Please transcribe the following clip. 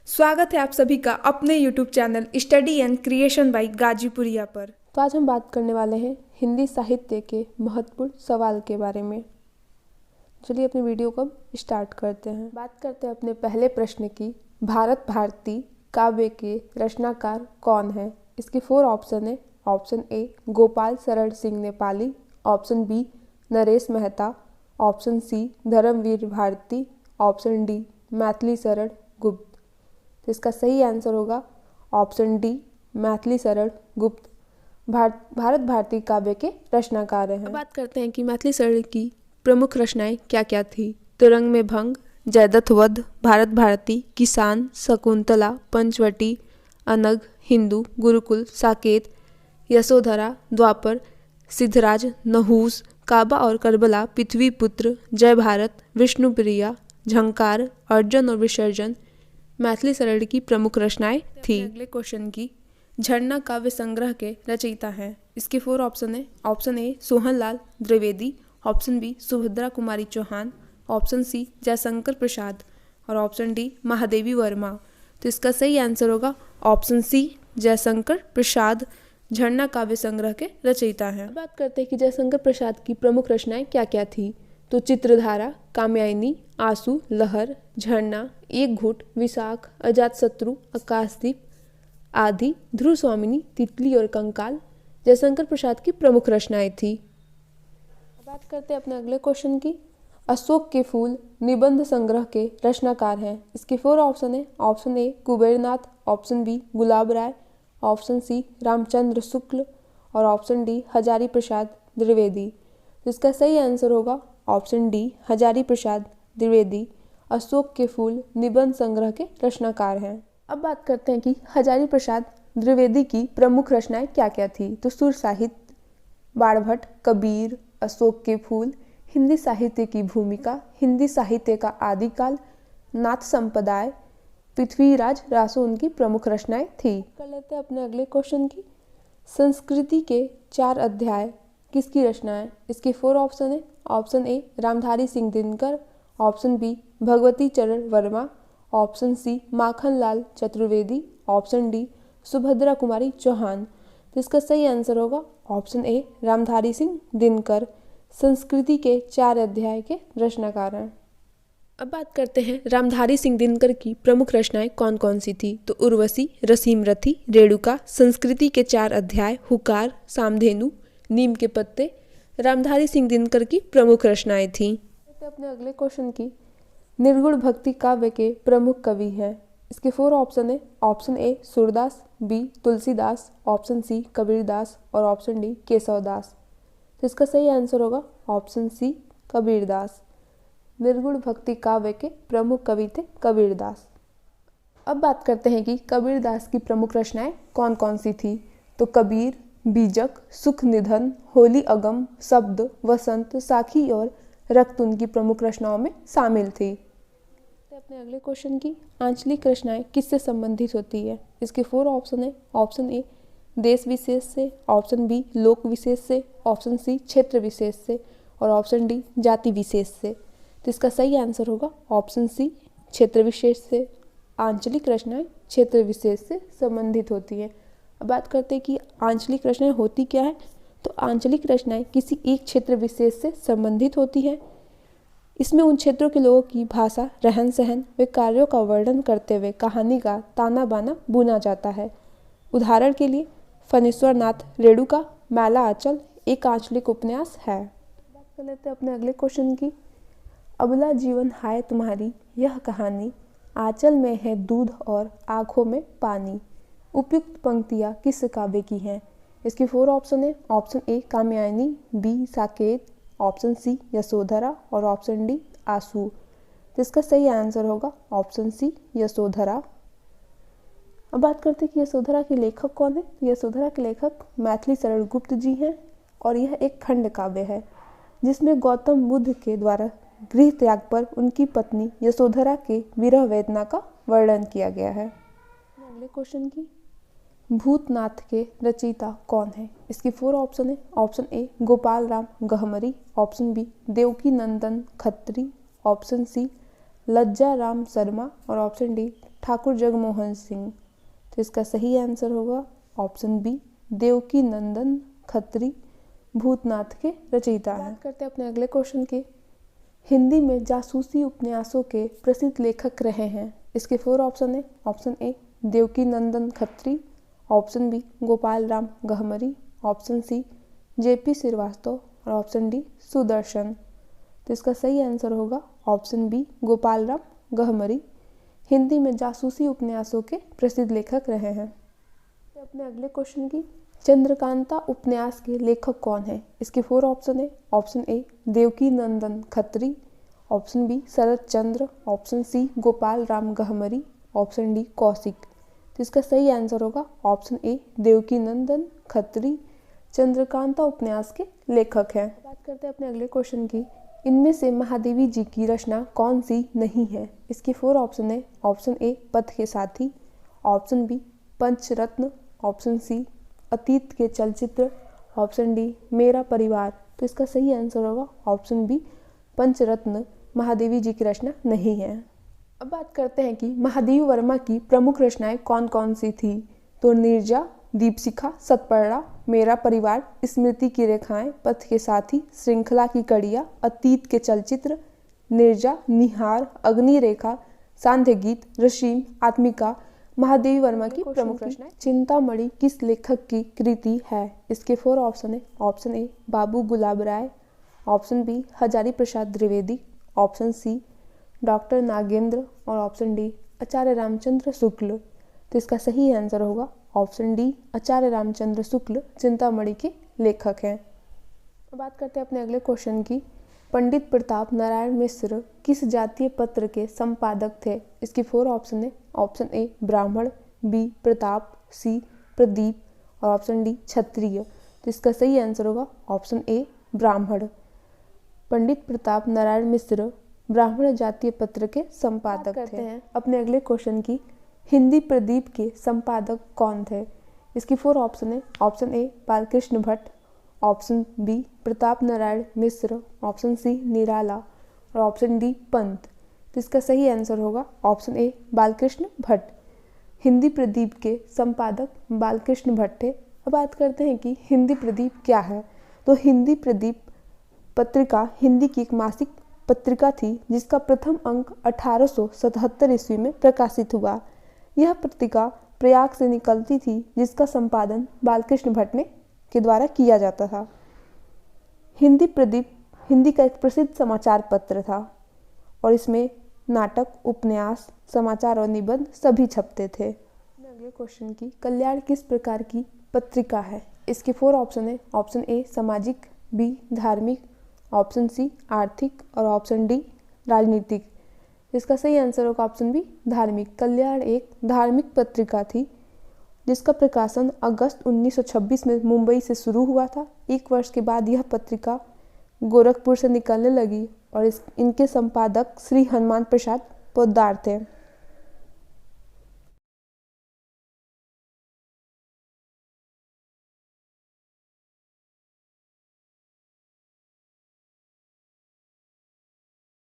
स्वागत है आप सभी का अपने YouTube channel study and creation by Ghazipuria पर। तो आज हम बात करने वाले हैं हिंदी साहित्य के महत्वपूर्ण सवाल के बारे में। चलिए अपनी वीडियो को अब स्टार्ट करते हैं। बात करते हैं अपने पहले प्रश्न की। भारत भारती काव्य के रचनाकार कौन है? इसके 4 ऑप्शन है। Option A Gopal Sharan Singh Nepali, option B Naresh Mehta, option C Dharamvir Bharati, option D Maithili Sharan Gupt. तो इसका सही आंसर होगा ऑप्शन डी मैथिली शरण गुप्त भारत भारती काव्य के रचनाकार हैं। बात करते हैं कि मैथिली शरण की प्रमुख रचनाएं क्या क्या थी। तो रंग में भंग, जयद्रथ वध, भारत भारती, किसान, शकुंतला, पंचवटी, अनग, हिंदू, गुरुकुल, साकेत, यशोधरा, द्वापर, सिद्धराज, नहूस, काबा और करबला, पृथ्वी पुत्र, जय भारत, विष्णुप्रिया, झंकार, अर्जन और विसर्जन मैथिली शरण की प्रमुख रचनाएं थी। अगले क्वेश्चन की झरना काव्य संग्रह के रचयिता हैं। इसके 4 ऑप्शन है। Option A Sohanlal Dwivedi, option B Subhadra Kumari Chauhan, option C Jaishankar Prasad और ऑप्शन डी महादेवी वर्मा। तो इसका सही आंसर होगा ऑप्शन सी जयशंकर प्रसाद झरना काव्य संग्रह के रचयिता हैं। बात करते हैं कि जयशंकर प्रसाद की प्रमुख रचनाएं क्या क्या थी। तो चित्रधारा, कामयानी, आंसू, लहर, झरना, एक घुट, विशाख, अजातशत्रु, आकाशदीप आदि, ध्रुव स्वामिनी, तितली और कंकाल जयशंकर प्रसाद की प्रमुख रचनाएं थी। बात करते हैं अपने अगले क्वेश्चन की। अशोक के फूल निबंध संग्रह के रचनाकार हैं। इसके 4 ऑप्शन है। Option A Kubernath, option B Gulab Rai, option C Ramchandra Shukla और ऑप्शन डी हजारी प्रसाद द्विवेदी। तो इसका सही आंसर होगा ऑप्शन डी हजारी प्रसाद द्विवेदी अशोक के फूल निबंध संग्रह के रचनाकार हैं। अब बात करते हैं कि हजारी प्रसाद द्विवेदी की प्रमुख रचनाएं क्या क्या थी। तो सुर साहित्य, बाणभट्ट, कबीर, अशोक के फूल, हिंदी साहित्य की भूमिका, हिंदी साहित्य का आदिकाल, नाथ संप्रदाय, पृथ्वीराज रासो उनकी प्रमुख रचनाएं थी। कर लेते हैं अपने अगले क्वेश्चन की। संस्कृति के 4 अध्याय किसकी रचना है? इसके 4 ऑप्शन है। Option A Ramdhari Singh Dinkar, option B Bhagwati Charan Verma, option C Makhanlal Chaturvedi, option D Subhadra Kumari Chauhan. तो इसका सही आंसर होगा ऑप्शन ए रामधारी सिंह दिनकर संस्कृति के 4 अध्याय के रचनाकार हैं। अब बात करते हैं रामधारी सिंह दिनकर की प्रमुख रचनाएं कौन कौन सी थी। तो उर्वशी, रसीमरथी, रेणुका, संस्कृति के 4 अध्याय, हुकार, सामधेनु, नीम के पत्ते रामधारी सिंह दिनकर की प्रमुख रचनाएं थीं। अपने अगले क्वेश्चन की निर्गुण भक्ति काव्य के प्रमुख कवि हैं। इसके 4 ऑप्शन है। Option A Surdas, B Tulsidas, option C Kabirdas और ऑप्शन डी केशवदास। तो इसका सही आंसर होगा ऑप्शन सी कबीरदास। निर्गुण भक्ति काव्य के प्रमुख कवि थे कबीरदास। अब बात करते हैं कि कबीरदास की प्रमुख रचनाएं कौन कौन सी थी। तो कबीर, बीजक, सुख निधन, होली अगम, शब्द, वसंत, साखी और रक्त उनकी प्रमुख रचनाओं में शामिल थी। अपने अगले क्वेश्चन की आंचलिक रचनाएं किससे संबंधित होती है। इसके 4 ऑप्शन है। ऑप्शन ए देश विशेष से, ऑप्शन बी लोक विशेष से, ऑप्शन सी क्षेत्र विशेष से और ऑप्शन डी जाति विशेष से। तो इसका सही आंसर होगा ऑप्शन सी क्षेत्र विशेष से। आंचलिक रचनाएं क्षेत्र विशेष से संबंधित होती हैं। अब बात करते हैं कि आंचलिक रचनाएं होती क्या है। तो आंचलिक रचनाएं किसी एक क्षेत्र विशेष से संबंधित होती है। इसमें उन क्षेत्रों के लोगों की भाषा, रहन सहन व कार्यों का वर्णन करते हुए कहानी का ताना बाना बुना जाता है। उदाहरण के लिए फणीश्वर नाथ रेणुका मैला आंचल एक आंचलिक उपन्यास है। बात कर लेते हैं अपने अगले क्वेश्चन की। अबला जीवन हाय तुम्हारी यह कहानी, आंचल में है दूध और आंखों में पानी। उपयुक्त पंक्तियाँ किस काव्य की हैं। इसकी 4 ऑप्शन है। Option A Kamayani, B Saket, option C Yashodhara और ऑप्शन डी आंसू। तो इसका सही आंसर होगा ऑप्शन सी यशोधरा। अब बात करते हैं कि यशोधरा के लेखक कौन है। यशोधरा के लेखक मैथिली शरण गुप्त जी हैं और यह एक खंड काव्य है जिसमें गौतम बुद्ध के द्वारा गृह त्याग पर उनकी पत्नी यशोधरा के विरह वेदना का वर्णन किया गया है। अगले क्वेश्चन की भूतनाथ के रचयिता कौन है। इसकी 4 ऑप्शन है। Option A Gopal Ram Gahmari, option B Devaki Nandan Khatri, option C Lajja Ram Sharma और ऑप्शन डी ठाकुर जगमोहन सिंह। तो इसका सही आंसर होगा ऑप्शन बी देवकी नंदन खत्री भूतनाथ के रचयिता हैं। बात करते हैं अपने अगले क्वेश्चन की। हिंदी में जासूसी उपन्यासों के प्रसिद्ध लेखक रहे हैं। इसके 4 ऑप्शन है। Option A Devaki Nandan Khatri, option B Gopal Ram Gahmari, option C JP Srivastava और ऑप्शन डी सुदर्शन। तो इसका सही आंसर होगा ऑप्शन बी गोपाल राम गहमरी हिंदी में जासूसी उपन्यासों के प्रसिद्ध लेखक रहे हैं। अपने अगले क्वेश्चन की चंद्रकांता उपन्यास के लेखक कौन है? इसके 4 ऑप्शन है। Option A Devaki Nandan Khatri, option B Sharad Chandra, option C Gopal Ram Gahmari, option D Kaushik. तो इसका सही आंसर होगा ऑप्शन ए देवकी नंदन खत्री चंद्रकांता उपन्यास के लेखक हैं। बात करते हैं अपने अगले क्वेश्चन की। इनमें से महादेवी जी की रचना कौन सी नहीं है? इसके 4 ऑप्शन है। ऑप्शन ए पथ के साथी, ऑप्शन बी पंचरत्न, ऑप्शन सी अतीत के चलचित्र, ऑप्शन डी मेरा परिवार। तो इसका सही आंसर होगा ऑप्शन बी पंचरत्न महादेवी जी की रचना नहीं है। अब बात करते हैं कि महादेवी वर्मा की प्रमुख रचनाएं कौन कौन सी थी। तो नीरजा, दीपशिखा, सतपर्णा, मेरा परिवार, स्मृति की रेखाएं, पथ के साथी, श्रृंखला की कड़ियाँ, अतीत के चलचित्र, नीरजा, निहार, अग्नि रेखा, सांध्य गीत, रशीम, आत्मिका महादेवी वर्मा की प्रमुख रचनाएं। चिंतामणि किस लेखक की कृति है? इसके 4 ऑप्शन है। Option A Babu Gulab Rai, option B Hazari Prasad Dwivedi, option C doctor Nagendra और ऑप्शन डी आचार्य रामचंद्र शुक्ल। तो इसका सही आंसर होगा ऑप्शन डी आचार्य रामचंद्र शुक्ल चिंतामणि के लेखक हैं। बात करते हैं अपने अगले क्वेश्चन की। पंडित प्रताप नारायण मिश्र किस जातीय पत्र के संपादक थे? इसकी 4 ऑप्शन है। ऑप्शन ए ब्राह्मण, बी प्रताप, सी प्रदीप और ऑप्शन डी क्षत्रिय। तो इसका सही आंसर होगा ऑप्शन ए ब्राह्मण। पंडित प्रताप नारायण मिश्र ब्राह्मण जातीय पत्र के संपादक थे। अपने अगले क्वेश्चन की। हिंदी प्रदीप के संपादक कौन थे? इसकी 4 ऑप्शन है। Option A Balkrishna Bhatt, option B Pratap Narayan Mishra, option C Nirala और ऑप्शन डी पंत। तो इसका सही आंसर होगा ऑप्शन ए बालकृष्ण भट्ट। हिंदी प्रदीप के संपादक बालकृष्ण भट्ट थे। अब बात करते हैं कि हिंदी प्रदीप क्या है। तो हिंदी प्रदीप पत्रिका हिंदी की एक मासिक पत्रिका थी जिसका प्रथम अंक 1877 ईस्वी में प्रकाशित हुआ। यह पत्रिका प्रयाग से निकलती थी जिसका संपादन बालकृष्ण भट्ट के द्वारा किया जाता था। हिंदी प्रदीप हिंदी का एक प्रसिद्ध समाचार पत्र था और इसमें नाटक, उपन्यास, समाचार और निबंध सभी छपते थे। अगले क्वेश्चन की। कल्याण किस प्रकार की पत्रिका है? इसके 4 ऑप्शन है। ऑप्शन ए सामाजिक, बी धार्मिक, ऑप्शन सी आर्थिक और ऑप्शन डी राजनीतिक। इसका सही आंसर होगा ऑप्शन बी धार्मिक। कल्याण एक धार्मिक पत्रिका थी जिसका प्रकाशन अगस्त 1926 में मुंबई से शुरू हुआ था। 1 वर्ष के बाद यह पत्रिका गोरखपुर से निकलने लगी और इनके संपादक श्री हनुमान प्रसाद पोद्दार थे।